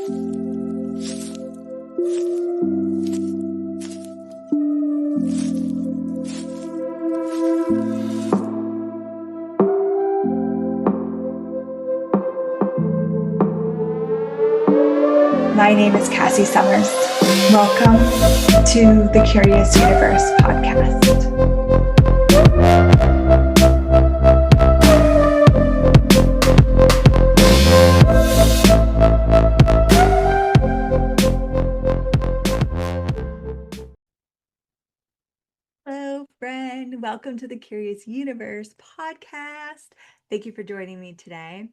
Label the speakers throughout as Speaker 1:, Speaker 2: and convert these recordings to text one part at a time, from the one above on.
Speaker 1: My name is Cassie Summers. Welcome to the Curious Universe podcast. Hello, friend. Welcome to the Curious Universe podcast. Thank you for joining me today.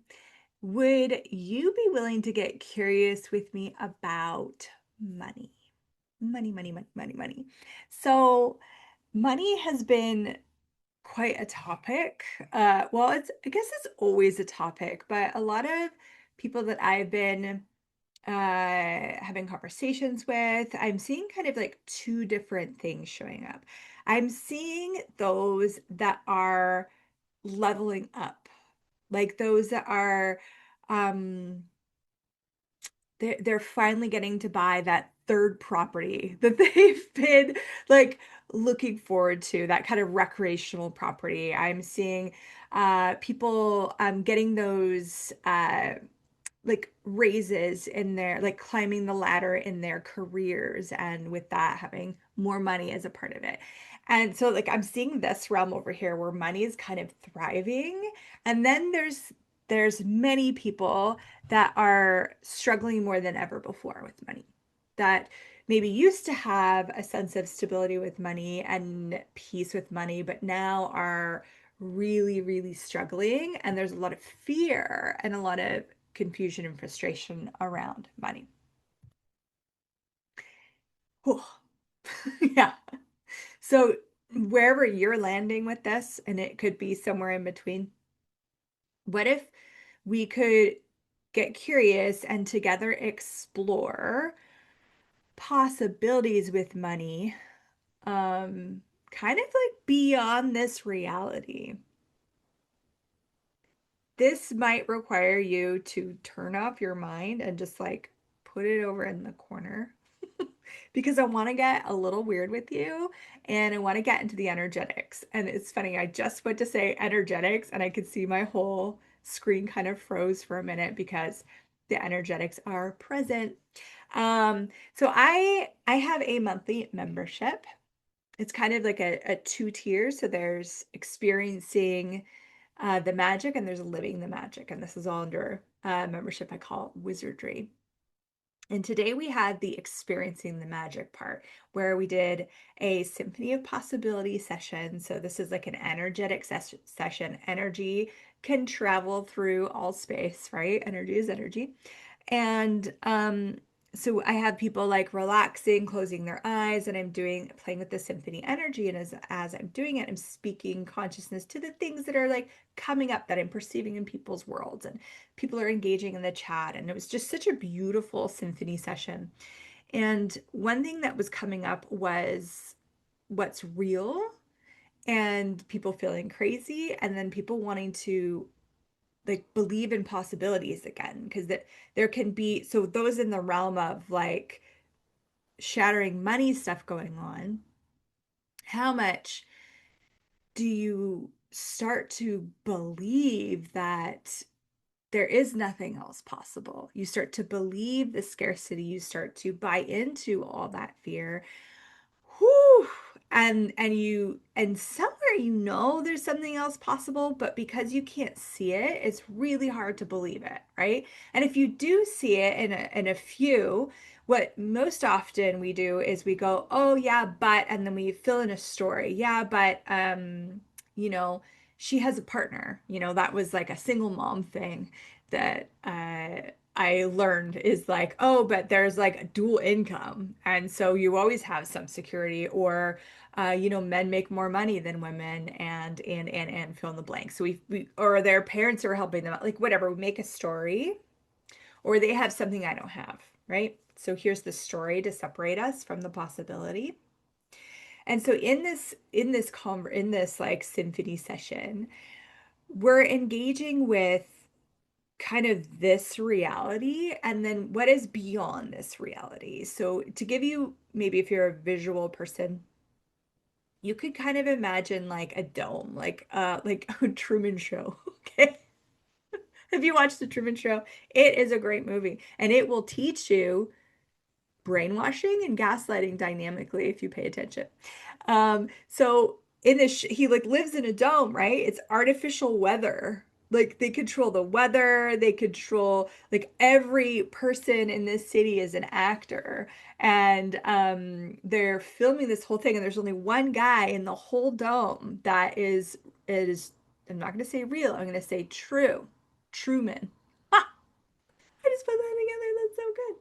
Speaker 1: Would you be willing to get curious with me about money? Money. So money has been quite a topic. I guess it's always a topic, but a lot of people that I've been having conversations with, I'm seeing kind of like two different things showing up. I'm seeing those that are leveling up, like those that are um they're finally getting to buy that third property that they've been like looking forward to, that kind of recreational property. I'm seeing people getting those like raises in their, like climbing the ladder in their careers, and with that having more money as a part of it. And so like I'm seeing this realm over here where money is kind of thriving, and then there's many people that are struggling more than ever before with money, that maybe used to have a sense of stability with money and peace with money, but now are really struggling, and there's a lot of fear and a lot of confusion and frustration around money. Whew. Yeah. So wherever you're landing with this, and it could be somewhere in between, what if we could get curious and together explore possibilities with money, kind of like beyond this reality? This might require you to turn off your mind and just like put it over in the corner, because I want to get a little weird with you, and I want to get into the energetics. And it's funny, I just went to say energetics and I could see my whole screen kind of froze for a minute because the energetics are present. So I have a monthly membership. It's kind of like a two tier. So there's experiencing the magic, and there's living the magic. And this is all under membership I call wizardry. And today we had the experiencing the magic part, where we did a symphony of possibility session. So this is like an energetic session. Energy can travel through all space, right? Energy is energy. And so I have people like relaxing, closing their eyes, and I'm playing with the symphony energy. And as I'm doing it, I'm speaking consciousness to the things that are like coming up that I'm perceiving in people's worlds, and people are engaging in the chat. And it was just such a beautiful symphony session. And one thing that was coming up was what's real, and people feeling crazy, and then people wanting to like believe in possibilities again, because that there can be, so those in the realm of like shattering money stuff going on, how much do you start to believe that there is nothing else possible? You start to believe the scarcity, you start to buy into all that fear. Whew. And somewhere there's something else possible, but because you can't see it, it's really hard to believe it, right? And if you do see it in a few, what most often we do is we go, oh yeah, but, and then we fill in a story. Yeah, but you know, she has a partner. That was like a single mom thing that I learned, is like, oh, but there's like a dual income. And so you always have some security, or, men make more money than women, and fill in the blank. So or their parents are helping them out, like whatever, we make a story, or they have something I don't have, right? So here's the story to separate us from the possibility. And so in this like symphony session, we're engaging with kind of this reality and then what is beyond this reality. So to give you, maybe if you're a visual person, you could kind of imagine like a dome, like a Truman Show. Okay. Have you watched the Truman Show? It is a great movie and it will teach you brainwashing and gaslighting dynamically if you pay attention. So in this, he like lives in a dome, right? It's artificial weather. Like they control the weather, they control like every person in this city is an actor, and they're filming this whole thing, and there's only one guy in the whole dome that is I'm not going to say real, I'm going to say true, Truman. Ah, I just put that together. That's so good.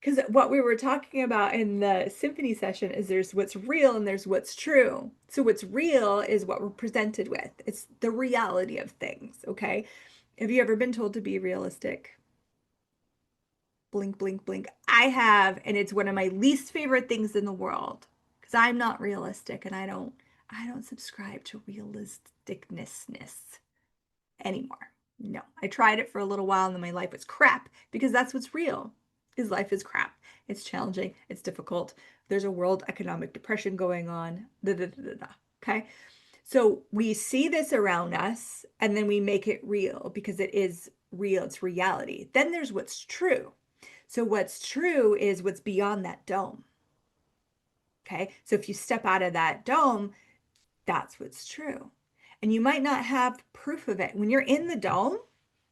Speaker 1: Because what we were talking about in the symphony session is there's what's real and there's what's true. So what's real is what we're presented with. It's the reality of things, okay? Have you ever been told to be realistic? Blink, blink, blink. I have, and it's one of my least favorite things in the world because I'm not realistic and I don't subscribe to realisticness anymore. No, I tried it for a little while and then my life was crap because that's what's real. Is life is crap. It's challenging. It's difficult. There's a world economic depression going on. Da, da, da, da, da. Okay. So we see this around us and then we make it real because it is real. It's reality. Then there's what's true. So what's true is what's beyond that dome. Okay. So if you step out of that dome, that's what's true. And you might not have proof of it. When you're in the dome,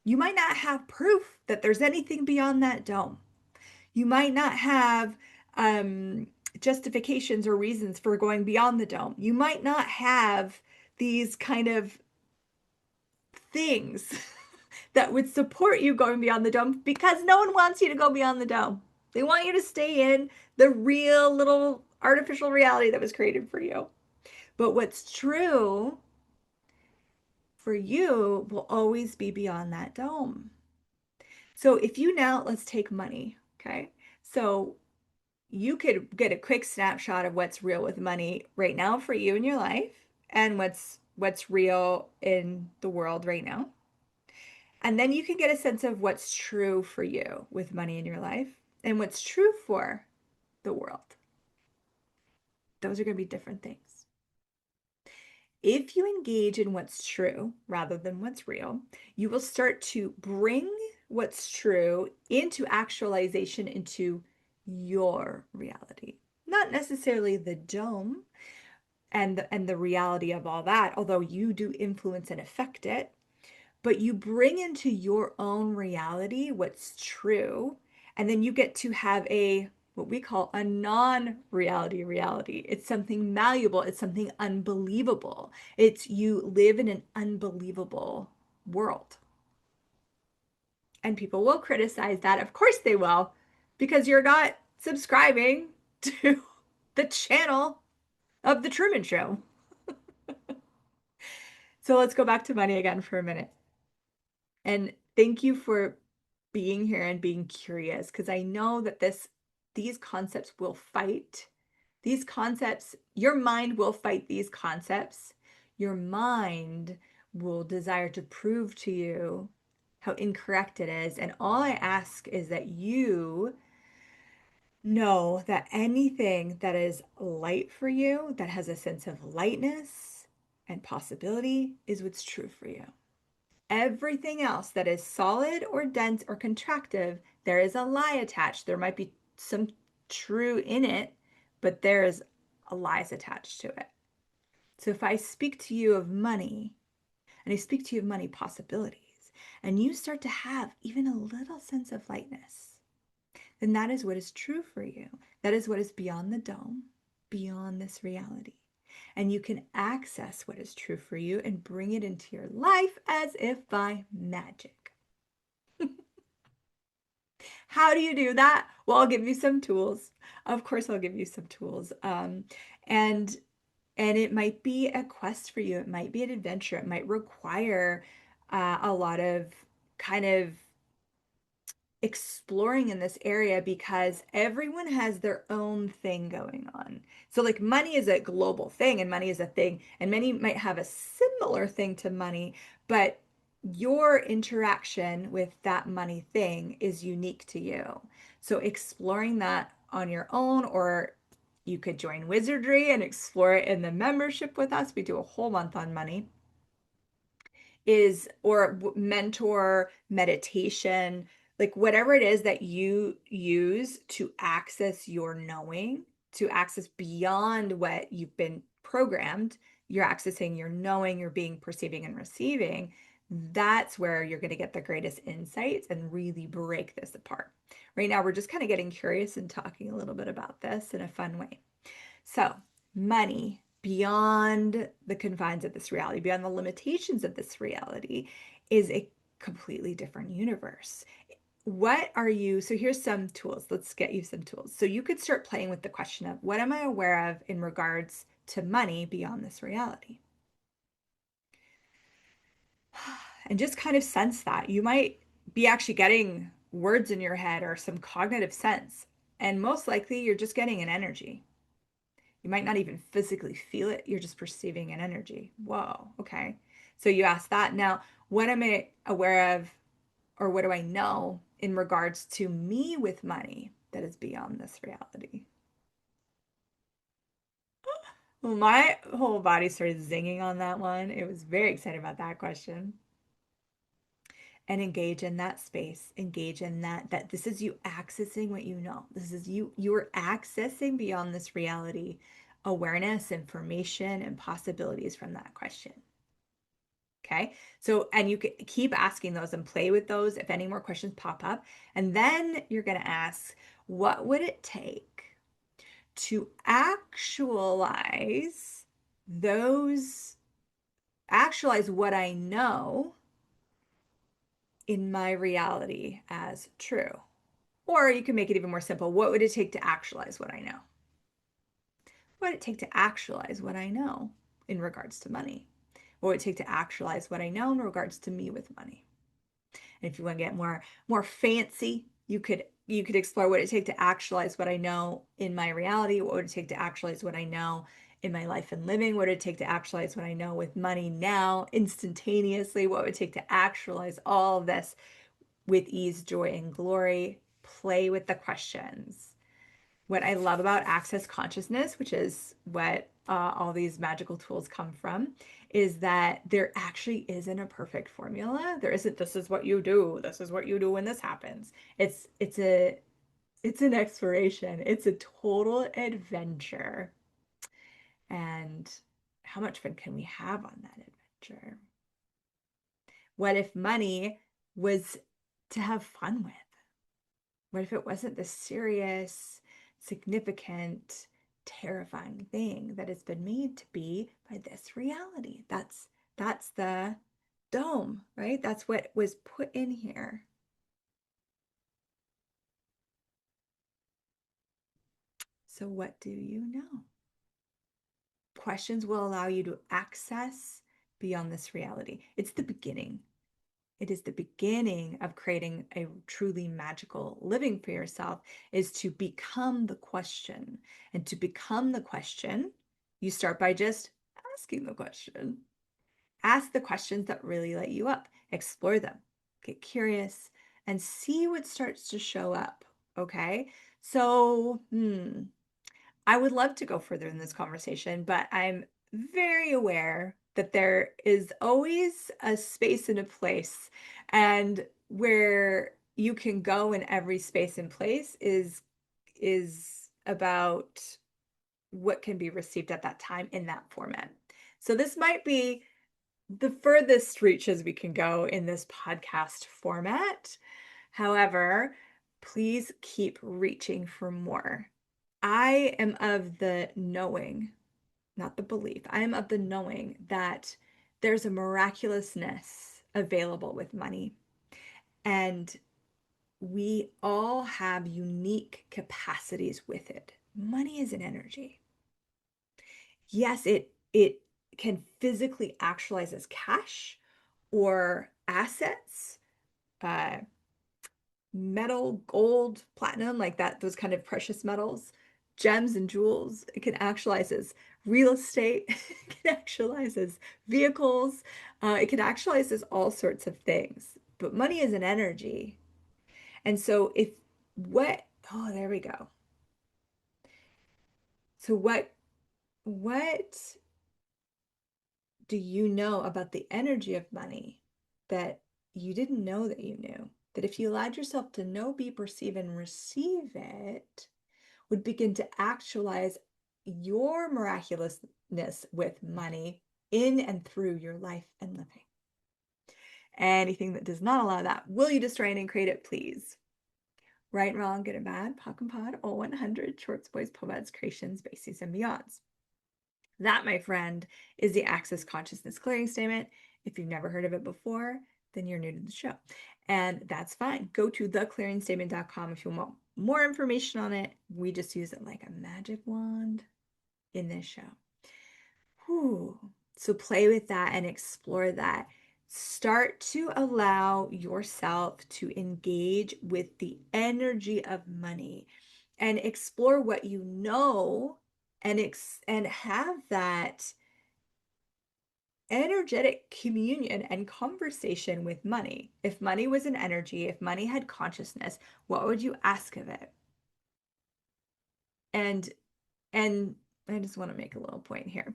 Speaker 1: you might not have proof that there's anything beyond that dome. You might not have justifications or reasons for going beyond the dome. You might not have these kind of things that would support you going beyond the dome because no one wants you to go beyond the dome. They want you to stay in the real little artificial reality that was created for you. But what's true for you will always be beyond that dome. So if you now, let's take money, okay? So you could get a quick snapshot of what's real with money right now for you in your life and what's real in the world right now. And then you can get a sense of what's true for you with money in your life and what's true for the world. Those are going to be different things. If you engage in what's true rather than what's real, you will start to bring what's true into actualization into your reality. Not necessarily the dome and the reality of all that, although you do influence and affect it, but you bring into your own reality what's true, and then you get to have a what we call a non-reality reality. It's something malleable, it's something unbelievable. It's you live in an unbelievable world. And people will criticize that. Of course they will, because you're not subscribing to the channel of the Truman Show. So let's go back to money again for a minute. And thank you for being here and being curious because I know that these concepts will fight. These concepts, your mind will fight these concepts. Your mind will desire to prove to you how incorrect it is. And all I ask is that you know that anything that is light for you, that has a sense of lightness and possibility, is what's true for you. Everything else that is solid or dense or contractive, there is a lie attached. There might be some true in it, but there is a lies attached to it. So if I speak to you of money and I speak to you of money possibilities, and you start to have even a little sense of lightness, then that is what is true for you. That is what is beyond the dome, beyond this reality. And you can access what is true for you and bring it into your life as if by magic. How do you do that? Well, I'll give you some tools. Of course, I'll give you some tools. And it might be a quest for you. It might be an adventure. It might require a lot of kind of exploring in this area because everyone has their own thing going on. So like money is a global thing and money is a thing and many might have a similar thing to money, but your interaction with that money thing is unique to you. So exploring that on your own, or you could join Wizardry and explore it in the membership with us. We do a whole month on money. Is or mentor meditation, like whatever it is that you use to access your knowing, to access beyond what you've been programmed, you're accessing your knowing, you're being perceiving and receiving. That's where you're going to get the greatest insights and really break this apart. Right now, we're just kind of getting curious and talking a little bit about this in a fun way. So, money beyond the confines of this reality, beyond the limitations of this reality, is a completely different universe. What are you? So, here's some tools. Let's get you some tools. So, you could start playing with the question of what am I aware of in regards to money beyond this reality? And just kind of sense that. You might be actually getting words in your head or some cognitive sense. And most likely, you're just getting an energy. You might not even physically feel it. You're just perceiving an energy. Whoa, okay. So you ask that. Now, what am I aware of, or what do I know in regards to me with money that is beyond this reality? Well, my whole body started zinging on that one. It was very excited about that question. And engage in that space, engage in that this is you accessing what you know. This is you're accessing beyond this reality awareness, information, and possibilities from that question. Okay. So, and you can keep asking those and play with those if any more questions pop up. And then you're going to ask, what would it take to those, actualize what I know in my reality as true? Or you can make it even more simple. What would it take to actualize what I know? What would it take to actualize what I know in regards to money? What would it take to actualize what I know in regards to me with money? And if you want to get more fancy, you could explore what it take to actualize what I know in my reality. What would it take to actualize what I know in my life and living? What would it take to actualize what I know with money now, instantaneously? What would it take to actualize all of this with ease, joy, and glory? Play with the questions. What I love about access consciousness, which is what all these magical tools come from, is that there actually isn't a perfect formula. There isn't, this is what you do, this is what you do when this happens. It's an exploration. It's a total adventure. And how much fun can we have on that adventure? What if money was to have fun with? What if it wasn't this serious, significant, terrifying thing that it's been made to be by this reality? That's the dome, right? That's what was put in here. So what do you know? Questions will allow you to access beyond this reality. It's the beginning. It is the beginning of creating a truly magical living for yourself, is to become the question. And to become the question, you start by just asking the question. Ask the questions that really light you up. Explore them. Get curious and see what starts to show up. Okay. So, I would love to go further in this conversation, but I'm very aware that there is always a space and a place, and where you can go in every space and place is about what can be received at that time in that format. So this might be the furthest reaches we can go in this podcast format. However, please keep reaching for more. I am of the knowing, not the belief. I am of the knowing that there's a miraculousness available with money. And we all have unique capacities with it. Money is an energy. Yes, it can physically actualize as cash or assets, uh, metal, gold, platinum, like that, those kind of precious metals, gems and jewels. It can actualize as real estate. It can actualize as vehicles. It can actualize as all sorts of things. But money is an energy. And so if what, oh, there we go. So what do you know about the energy of money that you didn't know that you knew? That if you allowed yourself to know, be, perceive, and receive it, would begin to actualize your miraculousness with money in and through your life and living. Anything that does not allow that, will you destroy and create it, please? Right, wrong, good and bad, POC and POD, all 100, shorts, boys, pomads, creations, bases, and beyonds. That, my friend, is the Access Consciousness Clearing Statement. If you've never heard of it before, then you're new to the show. And that's fine. Go to theclearingstatement.com if you want more information on it. We just use it like a magic wand in this show. Whew. So play with that and explore that. Start to allow yourself to engage with the energy of money and explore what you know and have that energetic communion and conversation with money. If money was an energy, if money had consciousness, what would you ask of it? And and I just want to make a little point here.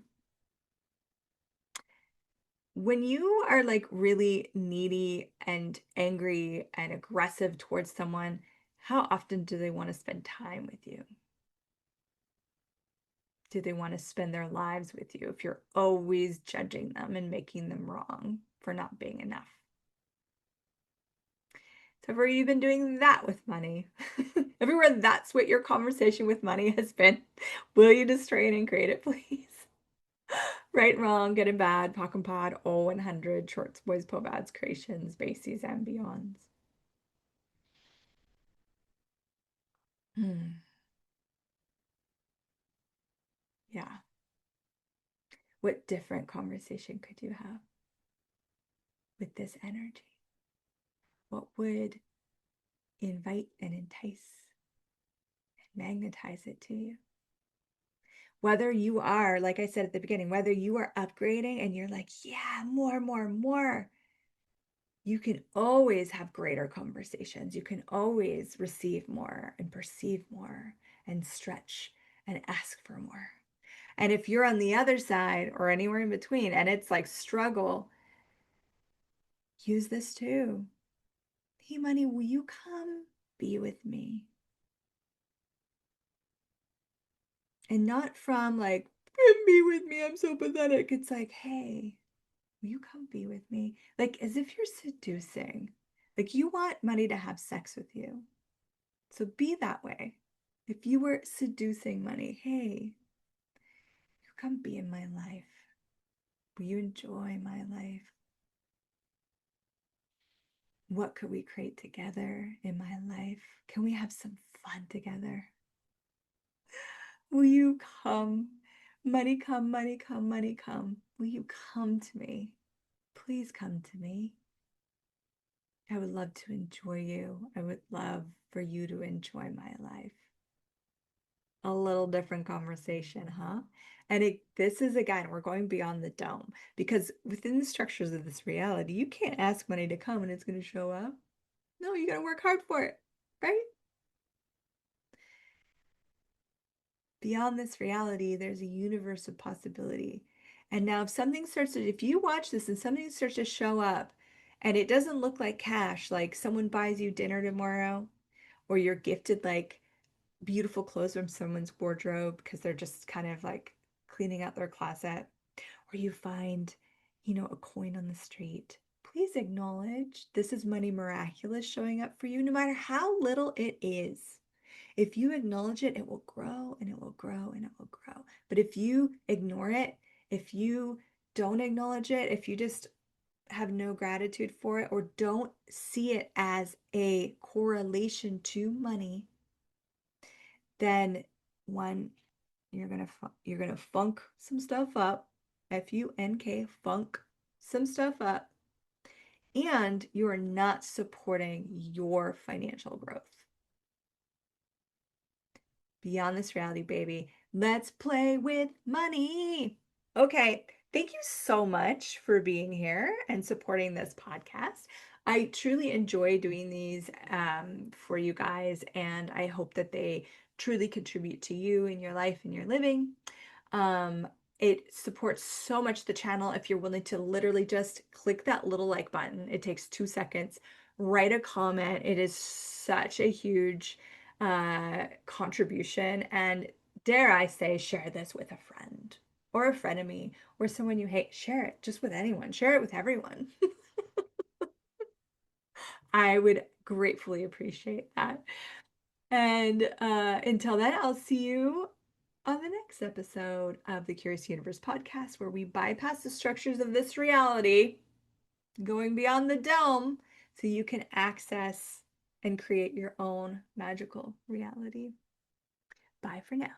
Speaker 1: When you are like really needy and angry and aggressive towards someone, how often do they want to spend time with you? Do they want to spend their lives with you if you're always judging them and making them wrong for not being enough? So have you been doing that with money? Everywhere that's what your conversation with money has been. Will you destroy it and create it, please? Right, wrong, good and bad, POC and POD, all 100, shorts, boys, pobads, creations, bases, and beyonds. Hmm. Yeah. What different conversation could you have with this energy? What would invite and entice and magnetize it to you? Whether you are, like I said at the beginning, whether you are upgrading and you're like, yeah, more, more, more, you can always have greater conversations. You can always receive more and perceive more and stretch and ask for more. And if you're on the other side or anywhere in between and it's like struggle, use this too. Hey, money, will you come be with me? And not from like, be with me, I'm so pathetic. It's like, hey, will you come be with me? Like as if you're seducing. Like you want money to have sex with you. So be that way. If you were seducing money, hey, you come be in my life. Will you enjoy my life? What could we create together in my life? Can we have some fun together? Will you come? Money come, money come, money come. Will you come to me? Please come to me. I would love to enjoy you. I would love for you to enjoy my life. A little different conversation, huh? And this is again, we're going beyond the dome because within the structures of this reality, you can't ask money to come and it's going to show up. No, you got to work hard for it, right? Beyond this reality, there's a universe of possibility. And now, if you watch this and something starts to show up and it doesn't look like cash, like someone buys you dinner tomorrow, or you're gifted like beautiful clothes from someone's wardrobe because they're just kind of like cleaning out their closet, or you find, a coin on the street, please acknowledge this is money miraculous showing up for you, no matter how little it is. If you acknowledge it, it will grow and it will grow and it will grow. But if you ignore it, if you don't acknowledge it, if you just have no gratitude for it or don't see it as a correlation to money, then one, you're gonna funk some stuff up, FUNK, funk some stuff up, and you are not supporting your financial growth beyond this reality, baby. Let's play with money. Okay. Thank you so much for being here and supporting this podcast. I truly enjoy doing these for you guys, and I hope that they truly contribute to you in your life and your living. Um, it supports so much the channel if you're willing to literally just click that little like button. It takes 2 seconds. Write a comment. It is such a huge contribution. And dare I say, share this with a friend or a frenemy or someone you hate. Share it just with anyone. Share it with everyone. I would gratefully appreciate that. And until then, I'll see you on the next episode of the Curious Universe podcast, where we bypass the structures of this reality, going beyond the dome, so you can access and create your own magical reality. Bye for now.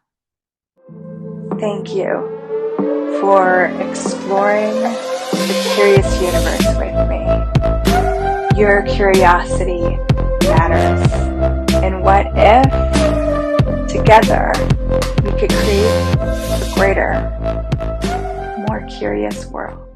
Speaker 2: Thank you for exploring the curious universe with me. Your curiosity matters. And what if together we could create a greater, more curious world?